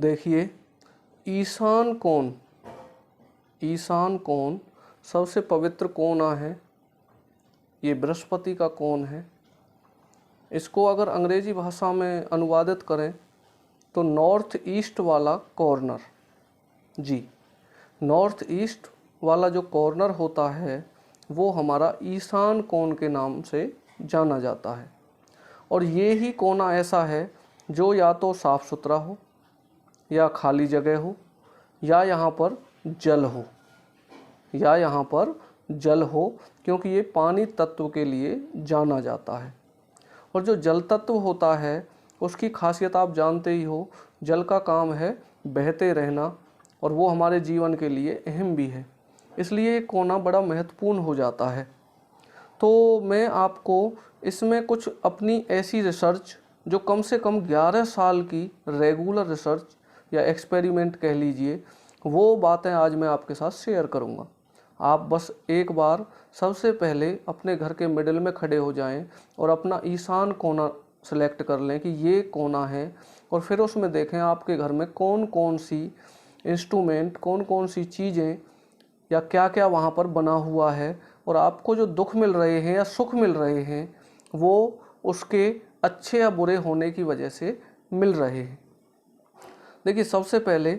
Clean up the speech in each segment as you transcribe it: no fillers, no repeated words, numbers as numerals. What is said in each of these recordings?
देखिए, ईशान कोण, ईशान कोण सबसे पवित्र कोना है। ये बृहस्पति का कोण है। इसको अगर अंग्रेजी भाषा में अनुवादित करें तो नॉर्थ ईस्ट वाला कॉर्नर। जी, नॉर्थ ईस्ट वाला जो कॉर्नर होता है वो हमारा ईशान कोण के नाम से जाना जाता है। और ये ही कोना ऐसा है जो या तो साफ़ सुथरा हो, या खाली जगह हो, या यहाँ पर जल हो, या यहाँ पर जल हो, क्योंकि ये पानी तत्व के लिए जाना जाता है। और जो जल तत्व होता है उसकी खासियत आप जानते ही हो, जल का काम है बहते रहना, और वो हमारे जीवन के लिए अहम भी है। इसलिए ये कोना बड़ा महत्वपूर्ण हो जाता है। तो मैं आपको इसमें कुछ अपनी ऐसी रिसर्च, जो कम से कम 11 साल की रेगुलर रिसर्च या एक्सपेरिमेंट कह लीजिए, वो बातें आज मैं आपके साथ शेयर करूँगा। आप बस एक बार सबसे पहले अपने घर के मिडिल में खड़े हो जाएं और अपना ईशान कोना सेलेक्ट कर लें कि ये कोना है, और फिर उसमें देखें आपके घर में कौन कौन सी इंस्ट्रूमेंट, कौन कौन सी चीज़ें या क्या क्या वहाँ पर बना हुआ है, और आपको जो दुख मिल रहे हैं या सुख मिल रहे हैं वो उसके अच्छे या बुरे होने की वजह से मिल रहे हैं। देखिए, सबसे पहले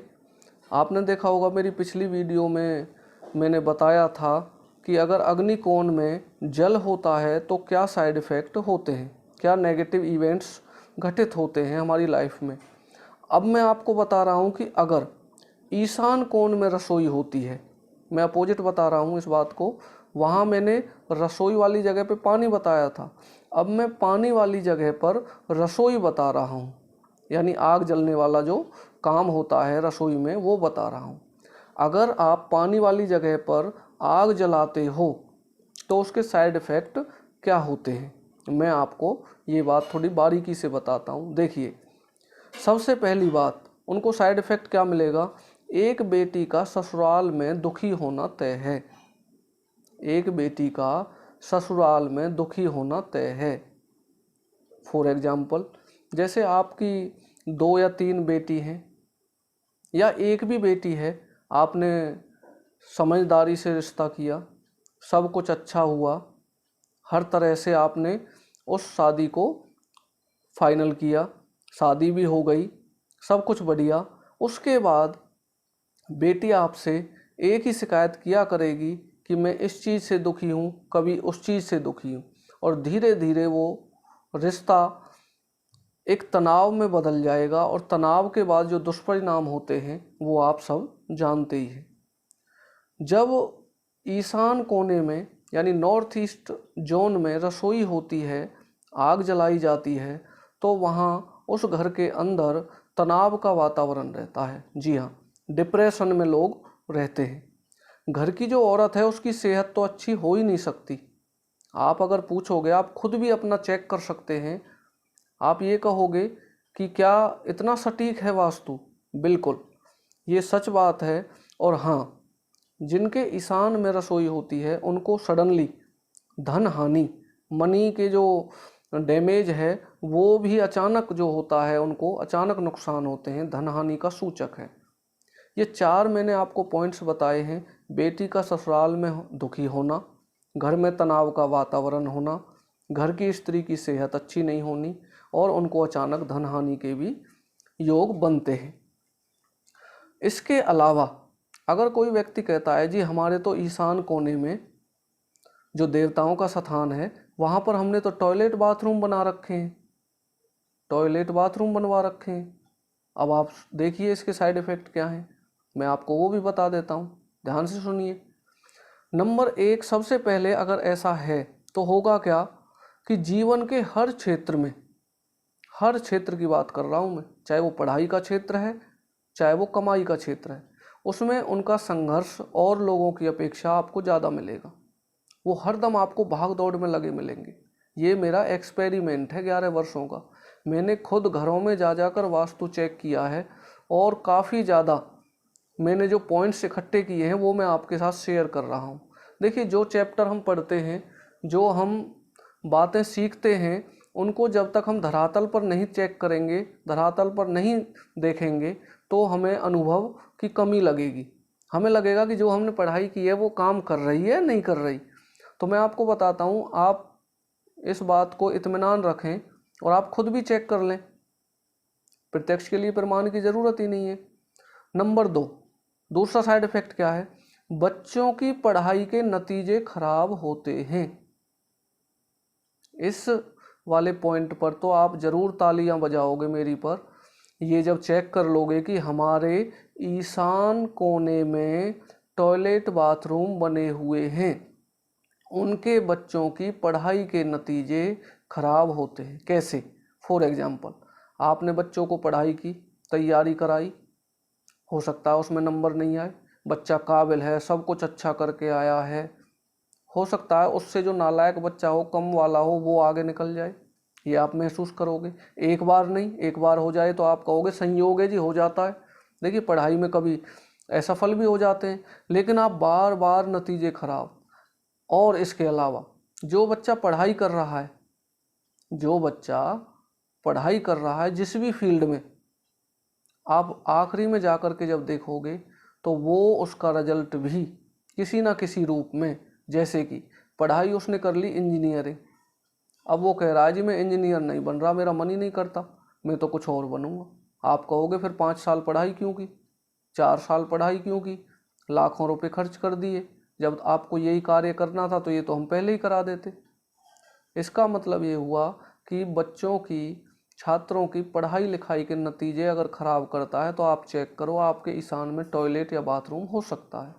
आपने देखा होगा मेरी पिछली वीडियो में मैंने बताया था कि अगर अग्निकोण में जल होता है तो क्या साइड इफ़ेक्ट होते हैं, क्या नेगेटिव इवेंट्स घटित होते हैं हमारी लाइफ में। अब मैं आपको बता रहा हूँ कि अगर ईशान कोण में रसोई होती है, मैं अपोजिट बता रहा हूँ इस बात को। वहाँ मैंने रसोई वाली जगह पे पानी बताया था, अब मैं पानी वाली जगह पर रसोई बता रहा हूँ, यानी आग जलने वाला जो काम होता है रसोई में वो बता रहा हूँ। अगर आप पानी वाली जगह पर आग जलाते हो तो उसके साइड इफ़ेक्ट क्या होते हैं, मैं आपको ये बात थोड़ी बारीकी से बताता हूँ। देखिए, सबसे पहली बात, उनको साइड इफ़ेक्ट क्या मिलेगा। एक बेटी का ससुराल में दुखी होना तय है। एक बेटी का ससुराल में दुखी होना तय है। फॉर एग्जाम्पल, जैसे आपकी 2 या 3 बेटी हैं, या एक भी बेटी है, आपने समझदारी से रिश्ता किया, सब कुछ अच्छा हुआ, हर तरह से आपने उस शादी को फाइनल किया, शादी भी हो गई, सब कुछ बढ़िया। उसके बाद बेटी आपसे एक ही शिकायत किया करेगी कि मैं इस चीज़ से दुखी हूँ, कभी उस चीज़ से दुखी हूँ, और धीरे धीरे वो रिश्ता एक तनाव में बदल जाएगा, और तनाव के बाद जो दुष्परिणाम होते हैं वो आप सब जानते ही हैं। जब ईशान कोने में यानी नॉर्थ ईस्ट जोन में रसोई होती है, आग जलाई जाती है, तो वहाँ उस घर के अंदर तनाव का वातावरण रहता है। जी हाँ, डिप्रेशन में लोग रहते हैं। घर की जो औरत है उसकी सेहत तो अच्छी हो ही नहीं सकती। आप अगर पूछोगे, आप खुद भी अपना चेक कर सकते हैं, आप ये कहोगे कि क्या इतना सटीक है वास्तु। बिल्कुल, ये सच बात है। और हाँ, जिनके ईशान में रसोई होती है उनको सडनली धन हानि, मनी के जो डैमेज है वो भी अचानक जो होता है, उनको अचानक नुकसान होते हैं, धन हानि का सूचक है। ये 4 मैंने आपको पॉइंट्स बताए हैं। बेटी का ससुराल में दुखी होना, घर में तनाव का वातावरण होना, घर की स्त्री की सेहत अच्छी नहीं होनी, और उनको अचानक धन हानि के भी योग बनते हैं। इसके अलावा अगर कोई व्यक्ति कहता है जी हमारे तो ईशान कोने में जो देवताओं का स्थान है वहाँ पर हमने तो टॉयलेट बाथरूम बना रखे हैं, टॉयलेट बाथरूम बनवा रखे हैं। अब आप देखिए इसके साइड इफ़ेक्ट क्या हैं, मैं आपको वो भी बता देता हूँ, ध्यान से सुनिए। नंबर 1, सबसे पहले अगर ऐसा है तो होगा क्या कि जीवन के हर क्षेत्र में, हर क्षेत्र की बात कर रहा हूँ मैं, चाहे वो पढ़ाई का क्षेत्र है, चाहे वो कमाई का क्षेत्र है, उसमें उनका संघर्ष और लोगों की अपेक्षा आपको ज़्यादा मिलेगा। वो हरदम आपको भाग दौड़ में लगे मिलेंगे। ये मेरा एक्सपेरिमेंट है 11 वर्षों का। मैंने खुद घरों में जा जाकर वास्तु चेक किया है, और काफ़ी ज़्यादा मैंने जो पॉइंट्स इकट्ठे किए हैं वो मैं आपके साथ शेयर कर रहा हूँ। देखिए, जो चैप्टर हम पढ़ते हैं, जो हम बातें सीखते हैं, उनको जब तक हम धरातल पर नहीं चेक करेंगे, धरातल पर नहीं देखेंगे, तो हमें अनुभव की कमी लगेगी, हमें लगेगा कि जो हमने पढ़ाई की है वो काम कर रही है नहीं कर रही। तो मैं आपको बताता हूँ, आप इस बात को इत्मीनान रखें और आप खुद भी चेक कर लें, प्रत्यक्ष के लिए प्रमाण की ज़रूरत ही नहीं है। नंबर 2, दूसरा साइड इफेक्ट क्या है? बच्चों की पढ़ाई के नतीजे खराब होते हैं। इस वाले पॉइंट पर तो आप ज़रूर तालियां बजाओगे मेरी पर। ये जब चेक कर लोगे कि हमारे ईशान कोने में टॉयलेट बाथरूम बने हुए हैं, उनके बच्चों की पढ़ाई के नतीजे खराब होते हैं। कैसे? फॉर एग्जाम्पल, आपने बच्चों को पढ़ाई की, तैयारी कराई, हो सकता है उसमें नंबर नहीं आए, बच्चा काबिल है, सब कुछ अच्छा करके आया है, हो सकता है उससे जो नालायक बच्चा हो, कम वाला हो, वो आगे निकल जाए। ये आप महसूस करोगे। एक बार नहीं, एक बार हो जाए तो आप कहोगे संयोग है जी, हो जाता है। देखिए, पढ़ाई में कभी असफल भी हो जाते हैं, लेकिन आप बार बार नतीजे खराब। और इसके अलावा जो बच्चा पढ़ाई कर रहा है, जो बच्चा पढ़ाई कर रहा है जिस भी फील्ड में, आप आखिरी में जाकर के जब देखोगे तो वो उसका रिजल्ट भी किसी ना किसी रूप में, जैसे कि पढ़ाई उसने कर ली इंजीनियरिंग, अब वो कह रहा है जी मैं इंजीनियर नहीं बन रहा, मेरा मन ही नहीं करता, मैं तो कुछ और बनूंगा। आप कहोगे फिर 5 साल पढ़ाई क्यों की, 4 साल पढ़ाई क्यों की, लाखों रुपए खर्च कर दिए, जब आपको यही कार्य करना था तो ये तो हम पहले ही करा देते। इसका मतलब ये हुआ कि बच्चों की, छात्रों की पढ़ाई लिखाई के नतीजे अगर ख़राब करता है तो आप चेक करो, आपके ईशान में टॉयलेट या बाथरूम हो सकता है।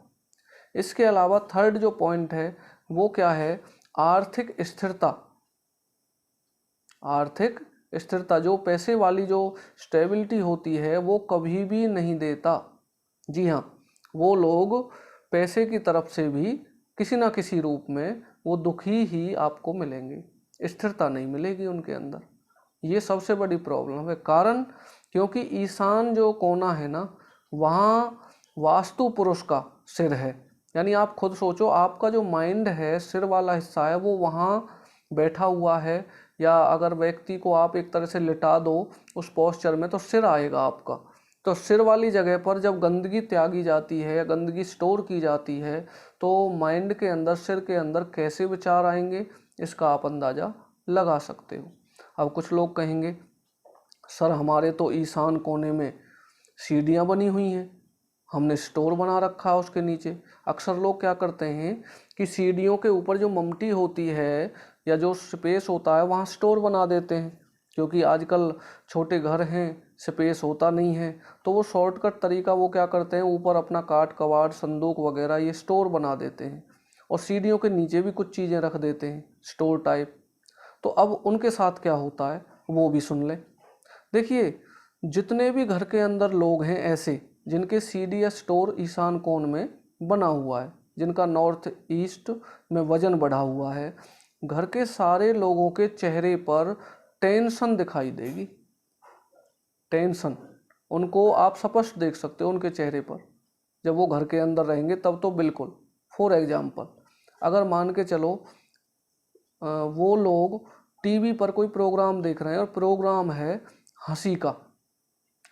इसके अलावा थर्ड जो पॉइंट है वो क्या है? आर्थिक स्थिरता। आर्थिक स्थिरता, जो पैसे वाली जो स्टेबिलिटी होती है वो कभी भी नहीं देता। जी हाँ, वो लोग पैसे की तरफ से भी किसी ना किसी रूप में वो दुखी ही आपको मिलेंगे, स्थिरता नहीं मिलेगी उनके अंदर। ये सबसे बड़ी प्रॉब्लम है। कारण, क्योंकि ईशान जो कोना है ना, वहाँ वास्तु पुरुष का सिर है। यानी आप खुद सोचो, आपका जो माइंड है, सिर वाला हिस्सा है, वो वहाँ बैठा हुआ है। या अगर व्यक्ति को आप एक तरह से लिटा दो उस पोस्चर में तो सिर आएगा आपका। तो सिर वाली जगह पर जब गंदगी त्यागी जाती है या गंदगी स्टोर की जाती है तो माइंड के अंदर, सिर के अंदर कैसे विचार आएंगे, इसका आप अंदाज़ा लगा सकते हो। अब कुछ लोग कहेंगे सर हमारे तो ईशान कोने में सीढ़ियाँ बनी हुई हैं, हमने स्टोर बना रखा है उसके नीचे। अक्सर लोग क्या करते हैं कि सीढ़ियों के ऊपर जो ममटी होती है या जो स्पेस होता है वहाँ स्टोर बना देते हैं, क्योंकि आजकल छोटे घर हैं, स्पेस होता नहीं है, तो वो शॉर्टकट तरीका वो क्या करते हैं, ऊपर अपना काट कबाड़, संदूक वगैरह ये स्टोर बना देते हैं और सीढ़ियों के नीचे भी कुछ चीज़ें रख देते हैं स्टोर टाइप। तो अब उनके साथ क्या होता है वो भी सुन लें। देखिए, जितने भी घर के अंदर लोग हैं ऐसे जिनके सीढ़ी या स्टोर ईशान कोण में बना हुआ है, जिनका नॉर्थ ईस्ट में वजन बढ़ा हुआ है, घर के सारे लोगों के चेहरे पर टेंशन दिखाई देगी। टेंशन उनको आप स्पष्ट देख सकते हो उनके चेहरे पर, जब वो घर के अंदर रहेंगे तब तो बिल्कुल। फॉर एग्जाम्पल, अगर मान के चलो वो लोग टीवी पर कोई प्रोग्राम देख रहे हैं और प्रोग्राम है हंसी का,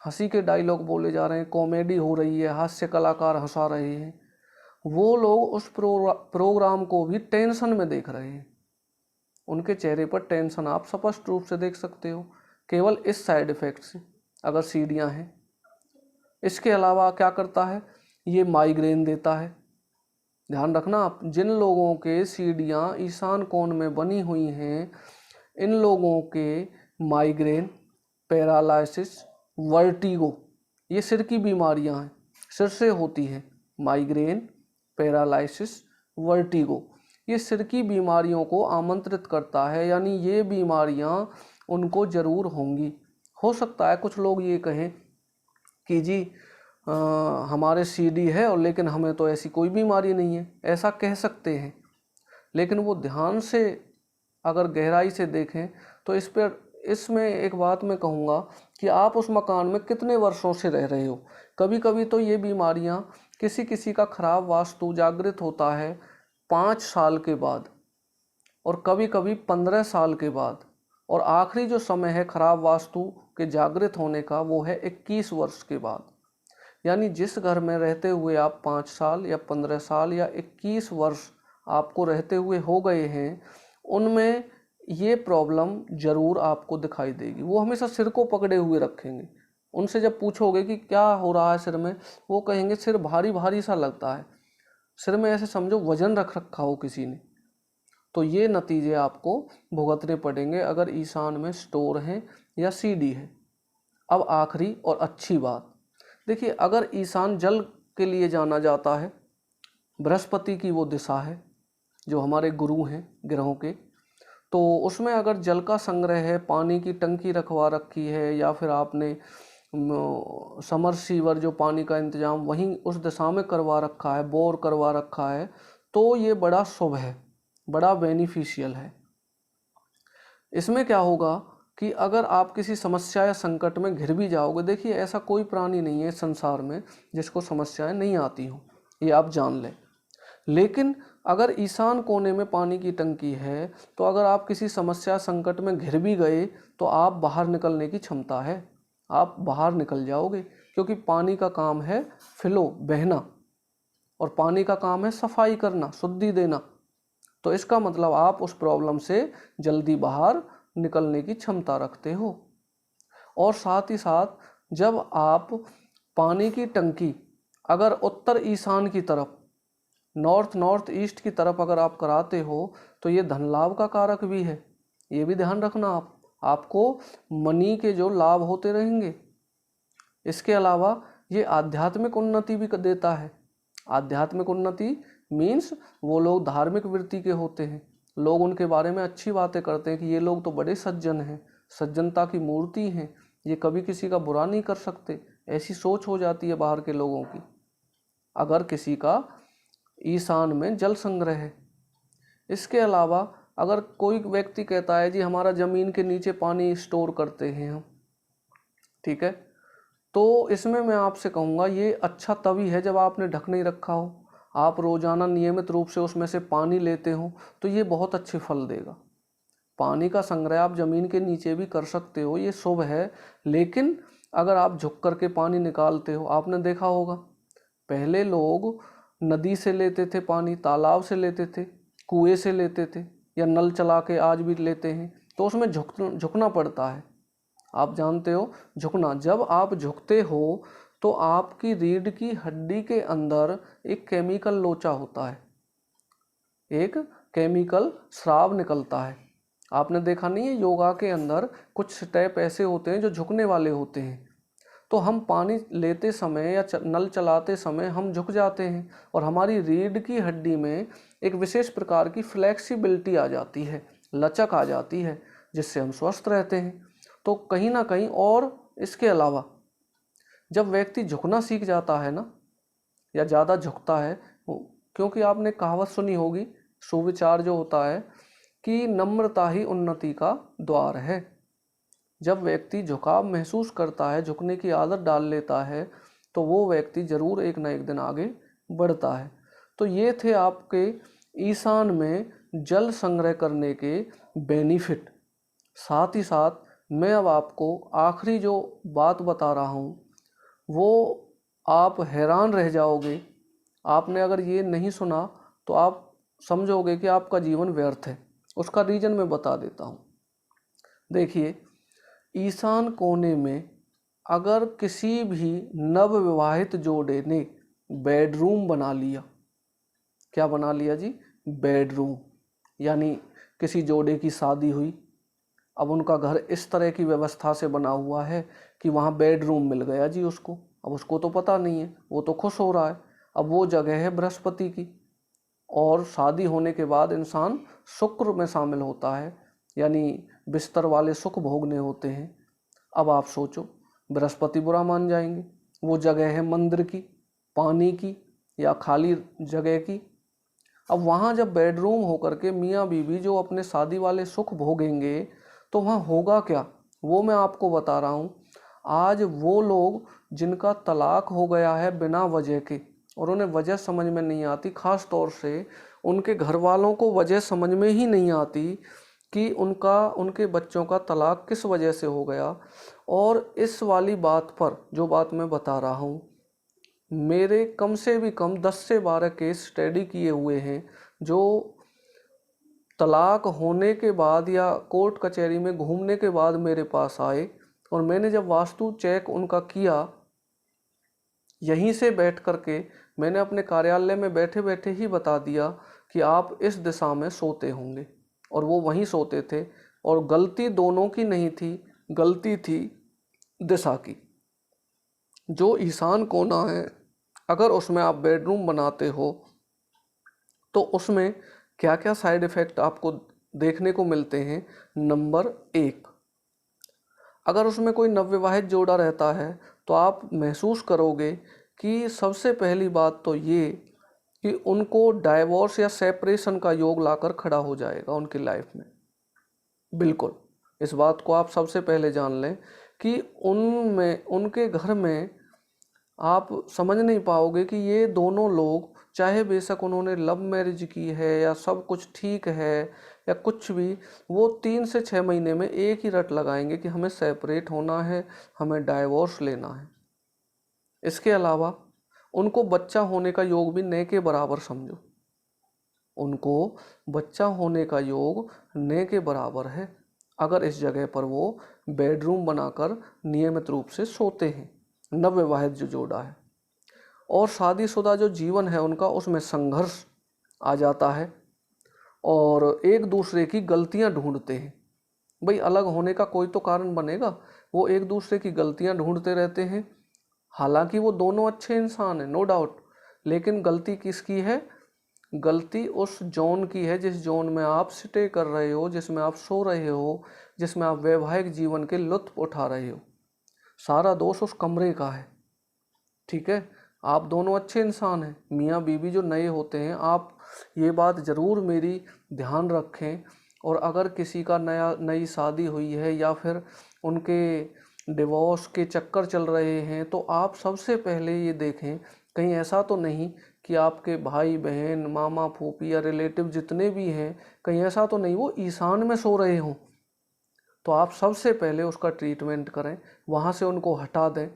हंसी के डायलॉग बोले जा रहे हैं, कॉमेडी हो रही है, हास्य कलाकार हंसा रहे हैं, वो लोग उस प्रोग्राम को भी टेंशन में देख रहे हैं। उनके चेहरे पर टेंशन आप स्पष्ट रूप से देख सकते हो, केवल इस साइड इफेक्ट से, अगर सीढ़ियाँ हैं। इसके अलावा क्या करता है, ये माइग्रेन देता है। ध्यान रखना आप, जिन लोगों के सीढ़ियाँ ईशान कोण में बनी हुई हैं, इन लोगों के माइग्रेन, पैरालिसिस, वर्टिगो, ये सिर की बीमारियां हैं, सिर से होती हैं। माइग्रेन, पैरालिसिस, वर्टिगो, ये सिर की बीमारियों को आमंत्रित करता है, यानी ये बीमारियां उनको ज़रूर होंगी। हो सकता है कुछ लोग ये कहें कि जी हमारे सीडी है और लेकिन हमें तो ऐसी कोई बीमारी नहीं है, ऐसा कह सकते हैं। लेकिन वो ध्यान से अगर गहराई से देखें तो इसमें एक बात मैं कहूँगा कि आप उस मकान में कितने वर्षों से रह रहे हो। कभी कभी तो ये बीमारियाँ, किसी किसी का खराब वास्तु जागृत होता है 5 साल के बाद, और कभी कभी 15 साल के बाद, और आखिरी जो समय है खराब वास्तु के जागृत होने का वो है 21 वर्ष के बाद। यानी जिस घर में रहते हुए आप 5 साल या 15 साल या 21 वर्ष आपको रहते हुए हो गए हैं, उनमें ये प्रॉब्लम ज़रूर आपको दिखाई देगी। वो हमेशा सिर को पकड़े हुए रखेंगे। उनसे जब पूछोगे कि क्या हो रहा है सिर में, वो कहेंगे सिर भारी भारी सा लगता है। सिर में ऐसे समझो वजन रख रखा हो किसी ने। तो ये नतीजे आपको भुगतने पड़ेंगे अगर ईशान में स्टोर है या सीडी है। अब आखिरी और अच्छी बात देखिए, अगर ईशान जल के लिए जाना जाता है, बृहस्पति की वो दिशा है जो हमारे गुरु हैं ग्रहों के, तो उसमें अगर जल का संग्रह है, पानी की टंकी रखवा रखी है, या फिर आपने समर सीवर जो पानी का इंतजाम वहीं उस दिशा में करवा रखा है, बोर करवा रखा है, तो ये बड़ा शुभ है, बड़ा बेनिफिशियल है। इसमें क्या होगा कि अगर आप किसी समस्या या संकट में घिर भी जाओगे, देखिए ऐसा कोई प्राणी नहीं है संसार में जिसको समस्याएं नहीं आती हों, ये आप जान लें। लेकिन अगर ईशान कोने में पानी की टंकी है, तो अगर आप किसी समस्या संकट में घिर भी गए तो आप बाहर निकलने की क्षमता है, आप बाहर निकल जाओगे, क्योंकि पानी का काम है फ्लो, बहना, और पानी का काम है सफाई करना, शुद्धि देना। तो इसका मतलब आप उस प्रॉब्लम से जल्दी बाहर निकलने की क्षमता रखते हो। और साथ ही साथ जब आप पानी की टंकी अगर उत्तर ईशान की तरफ, नॉर्थ ईस्ट की तरफ अगर आप कराते हो, तो ये धन लाभ का कारक भी है। ये भी ध्यान रखना आपको मनी के जो लाभ होते रहेंगे। इसके अलावा ये आध्यात्मिक उन्नति भी देता है। आध्यात्मिक उन्नति मीन्स वो लोग धार्मिक वृत्ति के होते हैं, लोग उनके बारे में अच्छी बातें करते हैं कि ये लोग तो बड़े सज्जन हैं, सज्जनता की मूर्ति हैं, ये कभी किसी का बुरा नहीं कर सकते, ऐसी सोच हो जाती है बाहर के लोगों की अगर किसी का ईशान में जल संग्रह है। इसके अलावा अगर कोई व्यक्ति कहता है जी हमारा ज़मीन के नीचे पानी स्टोर करते हैं हम, ठीक है, तो इसमें मैं आपसे कहूँगा ये अच्छा तभी है जब आपने ढक नहीं रखा हो, आप रोज़ाना नियमित रूप से उसमें से पानी लेते हो, तो ये बहुत अच्छे फल देगा। पानी का संग्रह आप ज़मीन के नीचे भी कर सकते हो, ये शुभ है। लेकिन अगर आप झुक करके पानी निकालते हो, आपने देखा होगा पहले लोग नदी से लेते थे पानी, तालाब से लेते थे, कुएं से लेते थे, या नल चला के आज भी लेते हैं, तो उसमें झुकना पड़ता है। आप जानते हो झुकना, जब आप झुकते हो तो आपकी रीढ़ की हड्डी के अंदर एक केमिकल लोचा होता है, एक केमिकल स्राव निकलता है। आपने देखा नहीं है योगा के अंदर कुछ स्टेप ऐसे होते हैं जो झुकने वाले होते हैं। तो हम पानी लेते समय या नल चलाते समय हम झुक जाते हैं, और हमारी रीढ़ की हड्डी में एक विशेष प्रकार की फ्लेक्सिबिलिटी आ जाती है, लचक आ जाती है, जिससे हम स्वस्थ रहते हैं। तो कहीं ना कहीं, और इसके अलावा जब व्यक्ति झुकना सीख जाता है ना, या ज़्यादा झुकता है, क्योंकि आपने कहावत सुनी होगी, सुविचार जो होता है कि नम्रता ही उन्नति का द्वार है। जब व्यक्ति झुकाव महसूस करता है, झुकने की आदत डाल लेता है, तो वो व्यक्ति ज़रूर एक ना एक दिन आगे बढ़ता है। तो ये थे आपके ईशान में जल संग्रह करने के बेनिफिट। साथ ही साथ मैं अब आपको आखिरी जो बात बता रहा हूँ वो आप हैरान रह जाओगे। आपने अगर ये नहीं सुना तो आप समझोगे कि आपका जीवन व्यर्थ है। उसका रीज़न मैं बता देता हूँ। देखिए, ईशान कोने में अगर किसी भी नवविवाहित जोड़े ने बेडरूम बना लिया, क्या बना लिया जी? बेडरूम। यानी किसी जोड़े की शादी हुई, अब उनका घर इस तरह की व्यवस्था से बना हुआ है कि वहाँ बेडरूम मिल गया जी उसको। अब उसको तो पता नहीं है, वो तो खुश हो रहा है। अब वो जगह है बृहस्पति की, और शादी होने के बाद इंसान शुक्र में शामिल होता है, यानी बिस्तर वाले सुख भोगने होते हैं। अब आप सोचो, बृहस्पति बुरा मान जाएंगे। वो जगह है मंदिर की, पानी की, या खाली जगह की। अब वहाँ जब बेडरूम होकर के मियाँ बीवी जो अपने शादी वाले सुख भोगेंगे, तो वहाँ होगा क्या, वो मैं आपको बता रहा हूँ। आज वो लोग जिनका तलाक हो गया है बिना वजह के, और उन्हें वजह समझ में नहीं आती, ख़ास तौर से उनके घर वालों को वजह समझ में ही नहीं आती कि उनके बच्चों का तलाक किस वजह से हो गया। और इस वाली बात पर जो बात मैं बता रहा हूँ, मेरे कम से भी कम 10 से 12 केस स्टडी किए हुए हैं जो तलाक होने के बाद या कोर्ट कचहरी में घूमने के बाद मेरे पास आए, और मैंने जब वास्तु चेक उनका किया, यहीं से बैठ करके मैंने अपने कार्यालय में बैठे बैठे ही बता दिया कि आप इस दिशा में सोते होंगे, और वो वहीं सोते थे। और गलती दोनों की नहीं थी, गलती थी दिशा की। जो ईशान कोना है, अगर उसमें आप बेडरूम बनाते हो तो उसमें क्या क्या साइड इफ़ेक्ट आपको देखने को मिलते हैं। नंबर 1, अगर उसमें कोई नवविवाहित जोड़ा रहता है तो आप महसूस करोगे कि सबसे पहली बात तो ये कि उनको डाइवोर्स या सेपरेशन का योग लाकर खड़ा हो जाएगा उनकी लाइफ में। बिल्कुल, इस बात को आप सबसे पहले जान लें कि उनमें, उनके घर में आप समझ नहीं पाओगे कि ये दोनों लोग, चाहे बेशक उन्होंने लव मैरिज की है या सब कुछ ठीक है या कुछ भी, वो 3 से 6 महीने में एक ही रट लगाएंगे कि हमें सेपरेट होना है, हमें डाइवोर्स लेना है। इसके अलावा उनको बच्चा होने का योग भी न के बराबर समझो, उनको बच्चा होने का योग न के बराबर है अगर इस जगह पर वो बेडरूम बनाकर नियमित रूप से सोते हैं, नवविवाहित जो जोड़ा है। और शादीशुदा जो जीवन है उनका, उसमें संघर्ष आ जाता है और एक दूसरे की गलतियां ढूंढते हैं। भाई, अलग होने का कोई तो कारण बनेगा, वो एक दूसरे की गलतियां ढूंढते रहते हैं। हालांकि वो दोनों अच्छे इंसान हैं, नो डाउट, लेकिन गलती किसकी है? गलती उस जोन की है जिस जोन में आप स्टे कर रहे हो, जिसमें आप सो रहे हो, जिसमें आप वैवाहिक जीवन के लुत्फ उठा रहे हो। सारा दोष उस कमरे का है। ठीक है, आप दोनों अच्छे इंसान हैं, मियाँ बीवी जो नए होते हैं, आप ये बात ज़रूर मेरी ध्यान रखें। और अगर किसी का नई शादी हुई है या फिर उनके डिवोर्स के चक्कर चल रहे हैं, तो आप सबसे पहले ये देखें कहीं ऐसा तो नहीं कि आपके भाई बहन, मामा फूफी या रिलेटिव जितने भी हैं, कहीं ऐसा तो नहीं वो ईशान में सो रहे हों। तो आप सबसे पहले उसका ट्रीटमेंट करें, वहाँ से उनको हटा दें,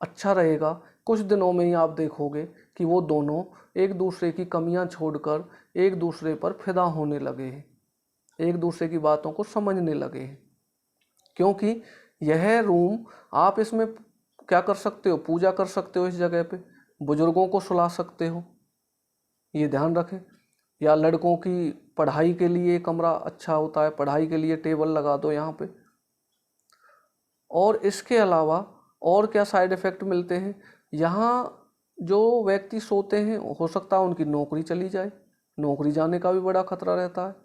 अच्छा रहेगा। कुछ दिनों में ही आप देखोगे कि वो दोनों एक दूसरे की कमियां छोड़कर एक दूसरे पर फिदा होने लगे हैं, एक दूसरे की बातों को समझने लगे हैं। क्योंकि यह रूम, आप इसमें क्या कर सकते हो? पूजा कर सकते हो, इस जगह पे बुजुर्गों को सुला सकते हो, ये ध्यान रखें। या लड़कों की पढ़ाई के लिए कमरा अच्छा होता है, पढ़ाई के लिए टेबल लगा दो यहाँ पे। और इसके अलावा और क्या साइड इफ़ेक्ट मिलते हैं? यहाँ जो व्यक्ति सोते हैं, हो सकता है उनकी नौकरी चली जाए, नौकरी जाने का भी बड़ा खतरा रहता है।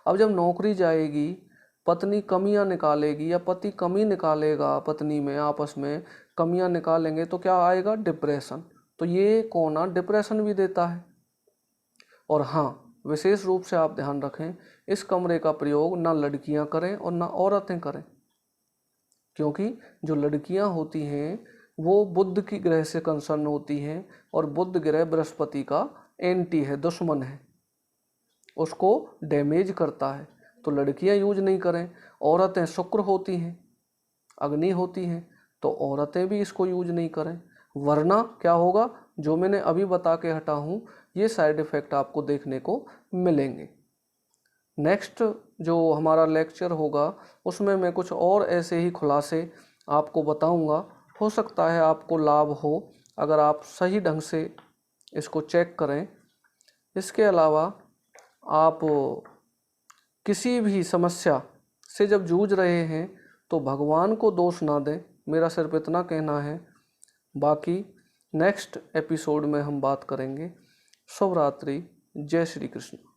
अब जब नौकरी जाएगी, पत्नी कमियां निकालेगी या पति कमी निकालेगा, पत्नी में आपस में कमियां निकालेंगे, तो क्या आएगा? डिप्रेशन। तो ये कोना डिप्रेशन भी देता है। और हाँ, विशेष रूप से आप ध्यान रखें, इस कमरे का प्रयोग ना लड़कियां करें और ना औरतें करें, क्योंकि जो लड़कियां होती हैं वो बुध की ग्रह से कंसर्न होती हैं, और बुध ग्रह बृहस्पति का एंटी है, दुश्मन है, उसको डैमेज करता है। तो लड़कियां यूज नहीं करें। औरतें शुक्र होती हैं, अग्नि होती हैं, तो औरतें भी इसको यूज नहीं करें, वरना क्या होगा? जो मैंने अभी बता के हटा हूँ, ये साइड इफ़ेक्ट आपको देखने को मिलेंगे। नेक्स्ट जो हमारा लेक्चर होगा उसमें मैं कुछ और ऐसे ही खुलासे आपको बताऊंगा। हो सकता है आपको लाभ हो अगर आप सही ढंग से इसको चेक करें। इसके अलावा आप किसी भी समस्या से जब जूझ रहे हैं तो भगवान को दोष ना दें, मेरा सिर्फ इतना कहना है। बाकी नेक्स्ट एपिसोड में हम बात करेंगे। शुभ रात्रि, जय श्री कृष्ण।